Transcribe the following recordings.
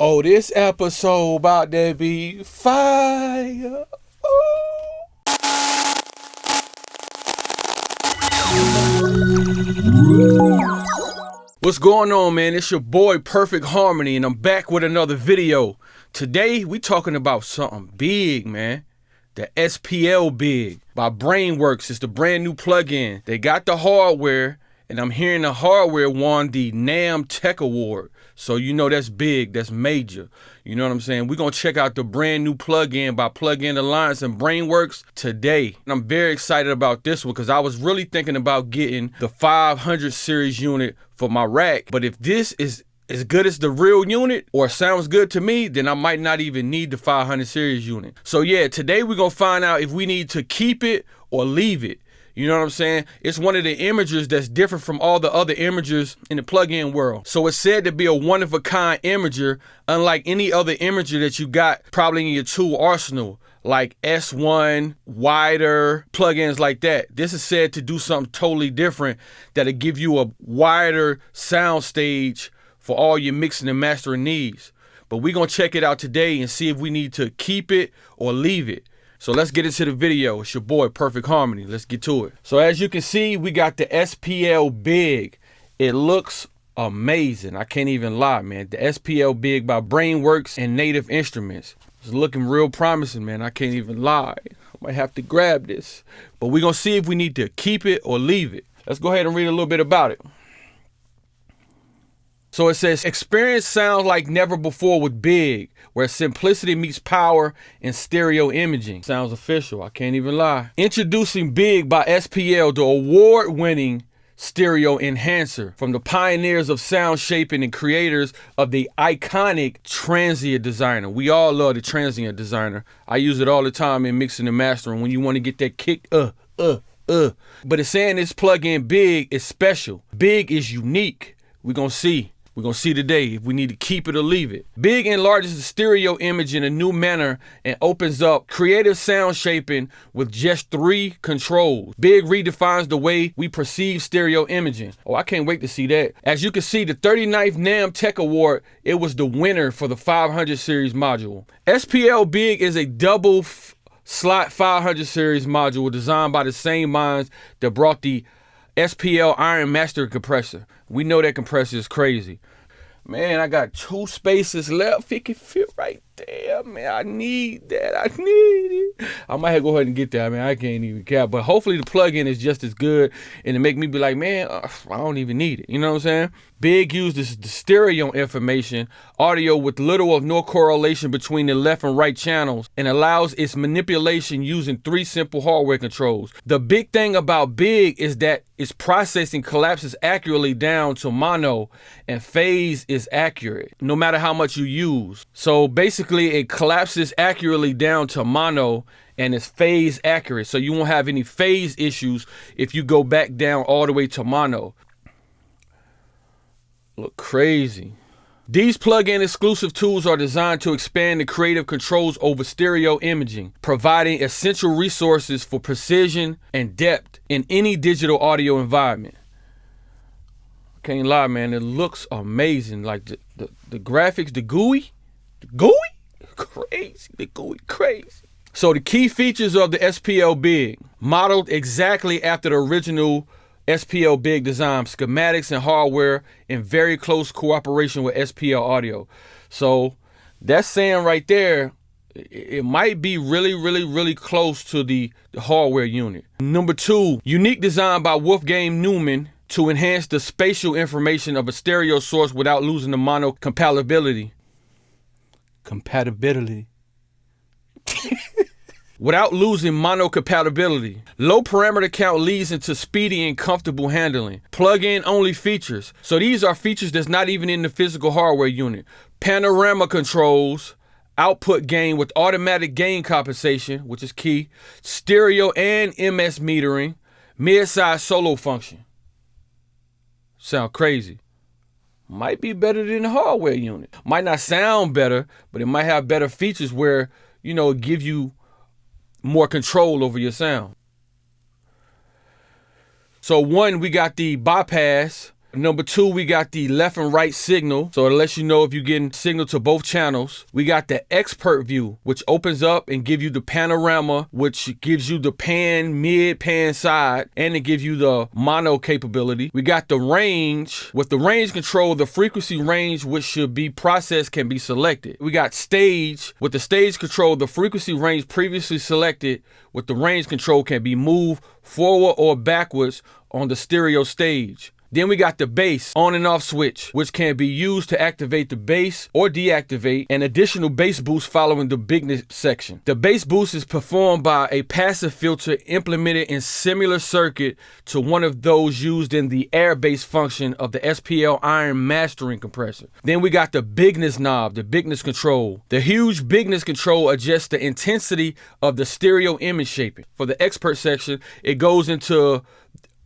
Oh, this episode about to be fire. What's going on, man? It's your boy Perfect Harmony, and I'm back with another video. Today we talking about something big, man. The SPL BIG by Brainworks. It's the brand new plugin. They got the hardware, and I'm hearing the hardware won the NAMM Tech Award. So you know that's big, that's major. You know what I'm saying? We're gonna check out the brand new plugin by Plugin Alliance and Brainworks today. And I'm very excited about this one because I was really thinking about getting the 500 series unit for my rack. But if this is as good as the real unit or sounds good to me, then I might not even need the 500 series unit. So yeah, today we're gonna find out if we need to keep it or leave it. You know what I'm saying? It's one of the imagers that's different from all the other imagers in the plugin world. So it's said to be a one-of-a-kind imager, unlike any other imager that you got probably in your tool arsenal, like S1, wider, plugins like that. This is said to do something totally different that'll give you a wider sound stage for all your mixing and mastering needs. But we're gonna check it out today and see if we need to keep it or leave it. So let's get into the video. It's your boy Perfect Harmony. Let's get to it. So as you can see, we got the SPL BIG. It looks amazing. I can't even lie, man. The SPL BIG by Brainworks and Native Instruments. It's looking real promising, man. I can't even lie. I might have to grab this. But we're gonna see if we need to keep it or leave it. Let's go ahead and read a little bit about it. So it says, experience sounds like never before with BIG, where simplicity meets power in stereo imaging. Sounds official, I can't even lie. Introducing BIG by SPL, the award-winning stereo enhancer from the pioneers of sound shaping and creators of the iconic transient designer. We all love the transient designer. I use it all the time in mixing and mastering when you want to get that kick, But it's saying this plugin BIG is special. BIG is unique. We're gonna see. We're gonna see today if we need to keep it or leave it. BIG enlarges the stereo image in a new manner and opens up creative sound shaping with just 3 controls. BIG redefines the way we perceive stereo imaging. Oh, I can't wait to see that. As you can see, the 39th NAMM Tech Award, it was the winner for the 500 series module. SPL BIG is a double slot 500 series module designed by the same minds that brought the SPL Iron Master compressor. We know that compressor is crazy. Man, I got 2 spaces left. It can fit right there, man. I need that. I need it. I might have to go ahead and get that, man. I can't even care. But hopefully the plugin is just as good and it make me be like, man, I don't even need it. You know what I'm saying? BIG uses the stereo information, audio with little or no correlation between the left and right channels, and allows its manipulation using 3 simple hardware controls. The big thing about BIG is that its processing collapses accurately down to mono, and phase is accurate, no matter how much you use. So basically it collapses accurately down to mono and it's phase accurate. So you won't have any phase issues if you go back down all the way to mono. Look crazy. These plugin exclusive tools are designed to expand the creative controls over stereo imaging, providing essential resources for precision and depth in any digital audio environment. Can't lie, man, it looks amazing. Like the graphics, the GUI, crazy, the GUI crazy. So the key features of the SPL BIG, modeled exactly after the original SPL BIG design, schematics and hardware in very close cooperation with SPL Audio. So that's saying right there, it might be really close to the hardware unit. Number 2, unique design by Wolfgang Neumann to enhance the spatial information of a stereo source without losing the mono compatibility. Without losing mono compatibility. Low parameter count leads into speedy and comfortable handling. Plug-in only features. So these are features that's not even in the physical hardware unit. Panorama controls, output gain with automatic gain compensation, which is key. Stereo and MS metering, mid-size solo function. Sound crazy. Might be better than the hardware unit. Might not sound better, but it might have better features where, you know, give you more control over your sound. So 1, we got the bypass, Number 2, we got the left and right signal. So it lets you know if you're getting signal to both channels. We got the expert view, which opens up and give you the panorama, which gives you the pan, mid, pan, side, and it gives you the mono capability. We got the range. With the range control, the frequency range which should be processed can be selected. We got stage. With the stage control, the frequency range previously selected with the range control can be moved forward or backwards on the stereo stage. Then we got the bass on and off switch, which can be used to activate the bass or deactivate an additional bass boost following the bigness section. The bass boost is performed by a passive filter implemented in similar circuit to one of those used in the air bass function of the SPL iron mastering compressor. Then we got the bigness knob, the bigness control. The huge bigness control adjusts the intensity of the stereo image shaping. For the expert section, it goes into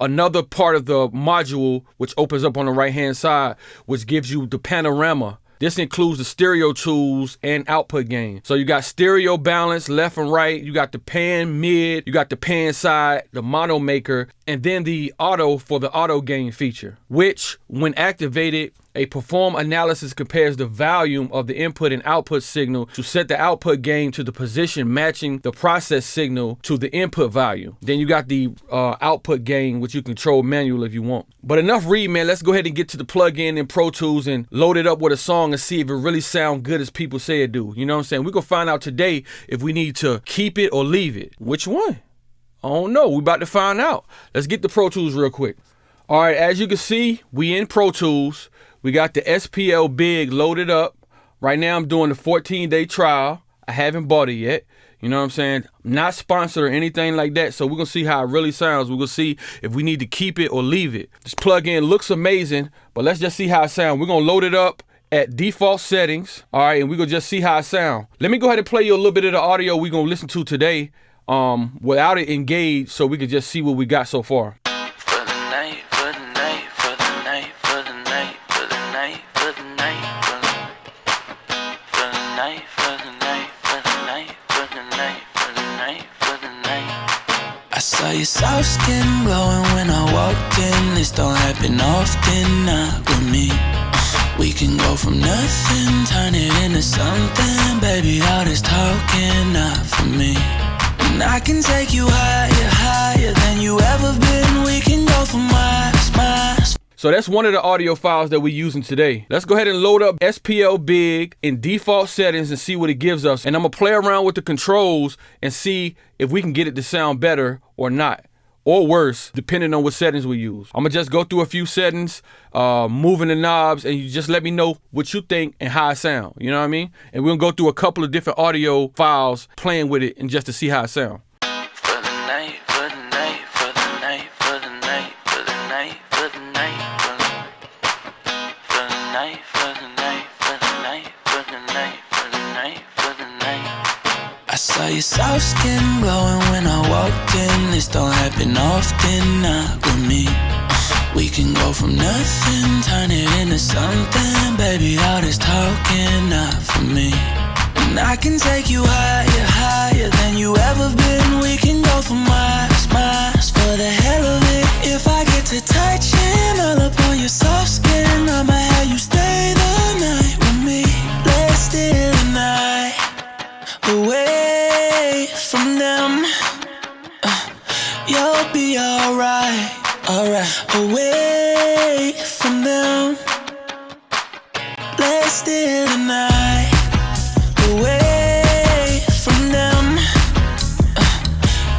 another part of the module, which opens up on the right hand side, which gives you the panorama. This includes the stereo tools and output gain. So you got stereo balance, left and right. You got the pan mid, you got the pan side, the mono maker, and then the auto for the auto gain feature, which when activated, a perform analysis compares the volume of the input and output signal to set the output gain to the position matching the process signal to the input value. Then you got the output gain, which you control manually if you want. But enough read, man. Let's go ahead and get to the plugin in Pro Tools and load it up with a song and see if it really sounds good as people say it do. You know what I'm saying? We're going to find out today if we need to keep it or leave it. Which one? I don't know. We're about to find out. Let's get the Pro Tools real quick. All right, as you can see, we in Pro Tools. We got the SPL Big loaded up. Right now I'm doing the 14-day trial. I haven't bought it yet. You know what I'm saying? I'm not sponsored or anything like that. So we're going to see how it really sounds. We're going to see if we need to keep it or leave it. This plugin looks amazing, but let's just see how it sounds. We're going to load it up at default settings. All right, and we're going to just see how it sounds. Let me go ahead and play you a little bit of the audio we're going to listen to today without it engaged so we can just see what we got so far. I saw your soft skin glowing when I walked in. This don't happen often, not with me. We can go from nothing, turn it into something. Baby, all this talking, not for me. And I can take you higher, higher than you ever been. We can go for miles, miles. So that's one of the audio files that we're using today. Let's go ahead and load up SPL Big in default settings and see what it gives us. And I'm gonna play around with the controls and see if we can get it to sound better or not, or worse, depending on what settings we use. I'm gonna just go through a few settings, moving the knobs, and you just let me know what you think and how it sound, you know what I mean? And we're gonna go through a couple of different audio files, playing with it, and just to see how it sound. I saw your soft skin glowing when I walked in. This don't happen often, not with me. We can go from nothing, turn it into something. Baby, all this talking, not for me. And I can take you higher, higher than you ever been. We can go for miles, miles, for the hell of it. If I get to touching all up on your soft skin, I'ma have you stay the night with me. Let's steal the night away from them. You'll be alright, alright. Away from them. Let's steal the night away from them.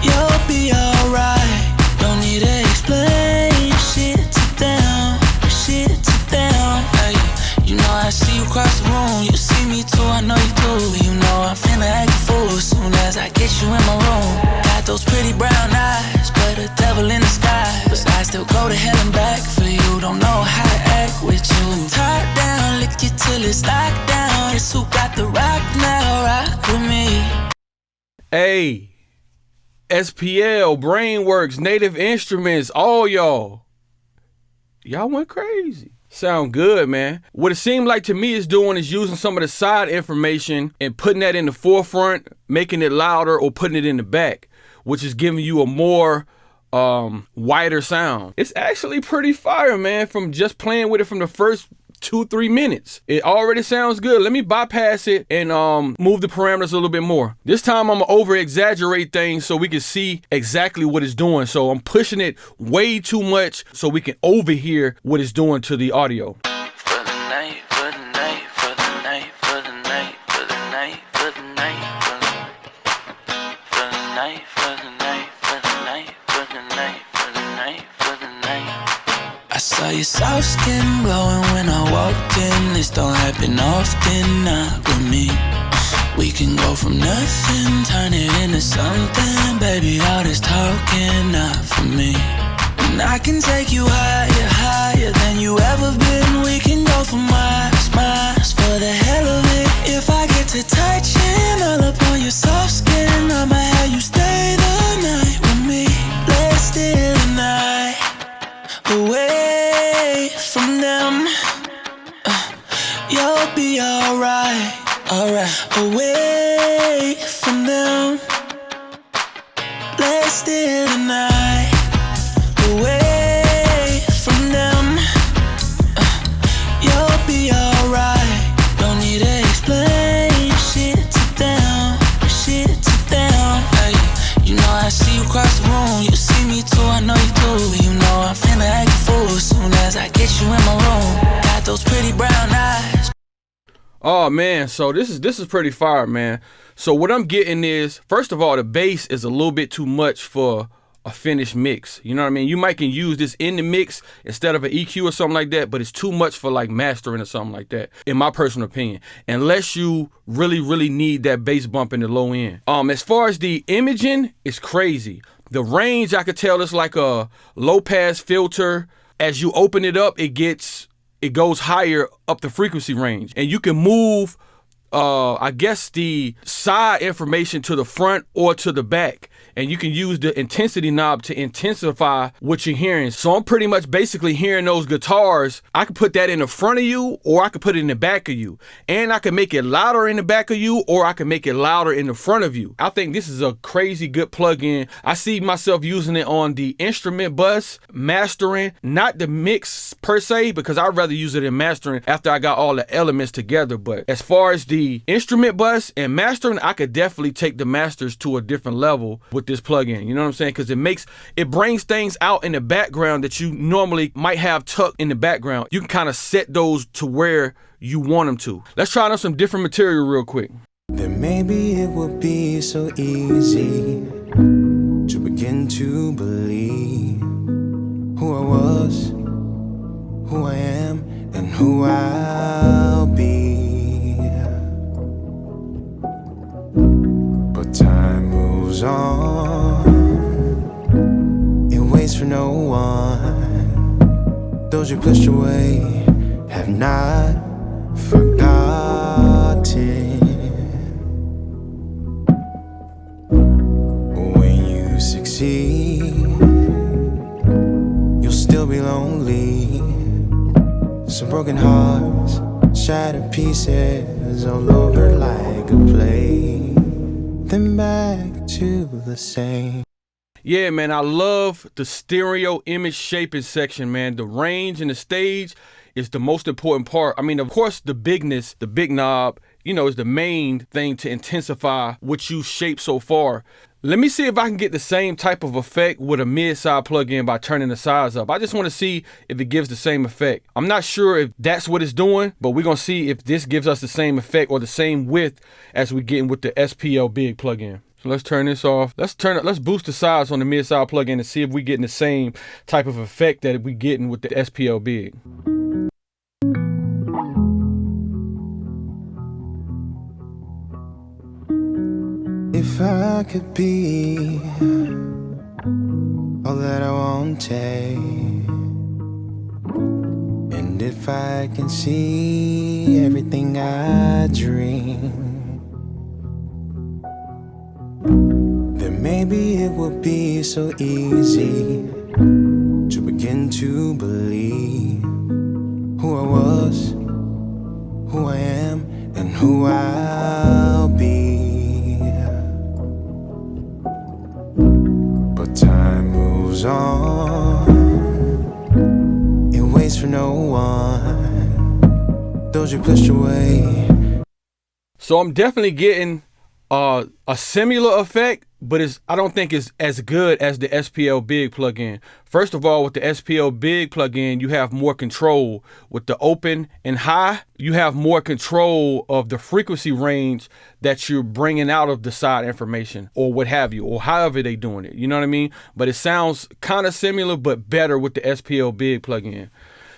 You'll be alright. Don't need to explain shit to them, shit to them. Hey, you know I see you across the room. You see me too, I know you do. You know I'm finna act a fool as soon as I get you in my room. Got those pretty brown eyes, but a devil in disguise. But I still go to hell and back for you. Don't know how to act with you. Top down, lick you till it's locked down. It's who got the rock now, rock with me. Hey, SPL, Brainworks, Native Instruments, all y'all went crazy. Sound good, man. What it seemed like to me is doing is using some of the side information and putting that in the forefront, making it louder or putting it in the back, which is giving you a more wider sound. It's actually pretty fire, man, from just playing with it from the first 2-3 minutes. It already sounds good. Let me bypass it and move the parameters a little bit more. This time I'm gonna over exaggerate things so we can see exactly what it's doing. So I'm pushing it way too much so we can overhear what it's doing to the audio. Saw your soft skin glowing when I walked in. This don't happen often, not with me. We can go from nothing, turn it into something. Baby, all this talking, not for me. And I can take you higher, higher than you ever been. We can go for miles, miles, for the hell of it. If I get to touching all up on your soft skin, I'ma have you stay the night with me. Let's stay the night away from them. You'll be alright, alright. Away from them. Let's stay the night away from them. You'll be alright. Don't need to explain shit to them, shit to them. Hey, you know I see you across the room. You see me too, I know you do. You know I'm finna act a fool as soon as I get you in my room. Got those pretty brown eyes. Oh man, so this is pretty fire, man. So what I'm getting is, first of all, the bass is a little bit too much for a finished mix. You know what I mean? You might can use this in the mix instead of an EQ or something like that, but it's too much for like mastering or something like that, in my personal opinion. Unless you really need that bass bump in the low end. As far as the imaging, it's crazy. The range, I could tell it's like a low pass filter. As you open it up, it goes higher up the frequency range, and you can move I guess the side information to the front or to the back, and you can use the intensity knob to intensify what you're hearing. So I'm pretty much basically hearing those guitars. I could put that in the front of you, or I could put it in the back of you, and I can make it louder in the back of you, or I can make it louder in the front of you. I think this is a crazy good plugin. I see myself using it on the instrument bus, mastering, not the mix per se, because I'd rather use it in mastering after I got all the elements together. But as far as the instrument bus and mastering, I could definitely take the masters to a different level with this plugin. You know what I'm saying? Because it brings things out in the background that you normally might have tucked in the background. You can kind of set those to where you want them to. Let's try out some different material real quick. Then maybe it would be so easy to begin to believe who I was, who I am, and who I'll be. But time moves on, it waits for no one. Those you pushed away have not forgotten. When you succeed, you'll still be lonely. Some broken hearts, shattered pieces all over like a play. Then back to the same. Yeah, man, I love the stereo image shaping section, man. The range and the stage is the most important part. I mean, of course, the bigness, the big knob, you know, is the main thing to intensify what you shaped so far. Let me see if I can get the same type of effect with a mid-side plugin by turning the size up. I just want to see if it gives the same effect. I'm not sure if that's what it's doing, but we're going to see if this gives us the same effect or the same width as we get with the SPL BIG plugin. So let's turn this off. Let's boost the size on the mid-side plugin and see if we're getting the same type of effect that we're getting with the SPL BIG. If I could be all that I wanted, and if I can see everything I dream, then maybe it would be so easy to begin to believe who I was, who I am, and who I'll be. But time moves goes on. It waits for no one. Those you pushed away. So I'm definitely getting a similar effect, but I don't think it's as good as the SPL Big plugin. First of all, with the SPL Big plugin, you have more control. With the open and high, you have more control of the frequency range that you're bringing out of the side information or what have you, or however they doing it. You know what I mean? But it sounds kind of similar, but better with the SPL Big plugin.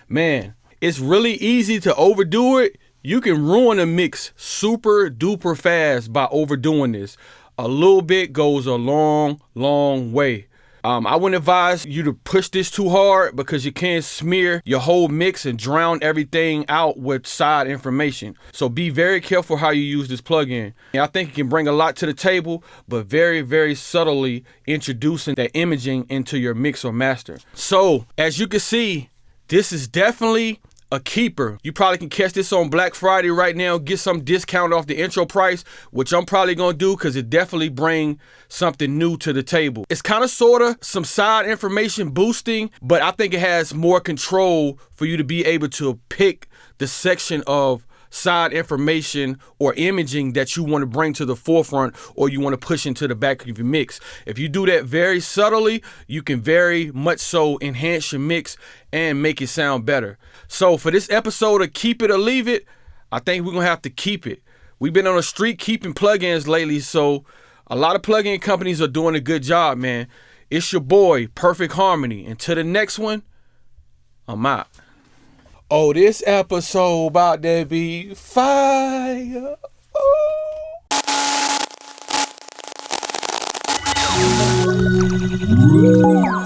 Man, it's really easy to overdo it. You can ruin a mix super duper fast by overdoing this. A little bit goes a long, long way. I wouldn't advise you to push this too hard because you can smear your whole mix and drown everything out with side information. So be very careful how you use this plugin. I think it can bring a lot to the table, but very, very subtly introducing that imaging into your mix or master. So as you can see, this is definitely a keeper. You probably can catch this on Black Friday right now, get some discount off the intro price, which I'm probably gonna do because it definitely bring something new to the table. It's kind of sort of some side information boosting, but I think it has more control for you to be able to pick the section of side information or imaging that you want to bring to the forefront or you want to push into the back of your mix. If you do that very subtly, you can very much so enhance your mix and make it sound better. So for this episode of Keep It or Leave It, I think we're gonna have to keep it. We've been on the street keeping plugins lately, so a lot of plugin companies are doing a good job, man. It's your boy, Perfect Harmony. Until the next one, I'm out. Oh, this episode about to be fire. Ooh.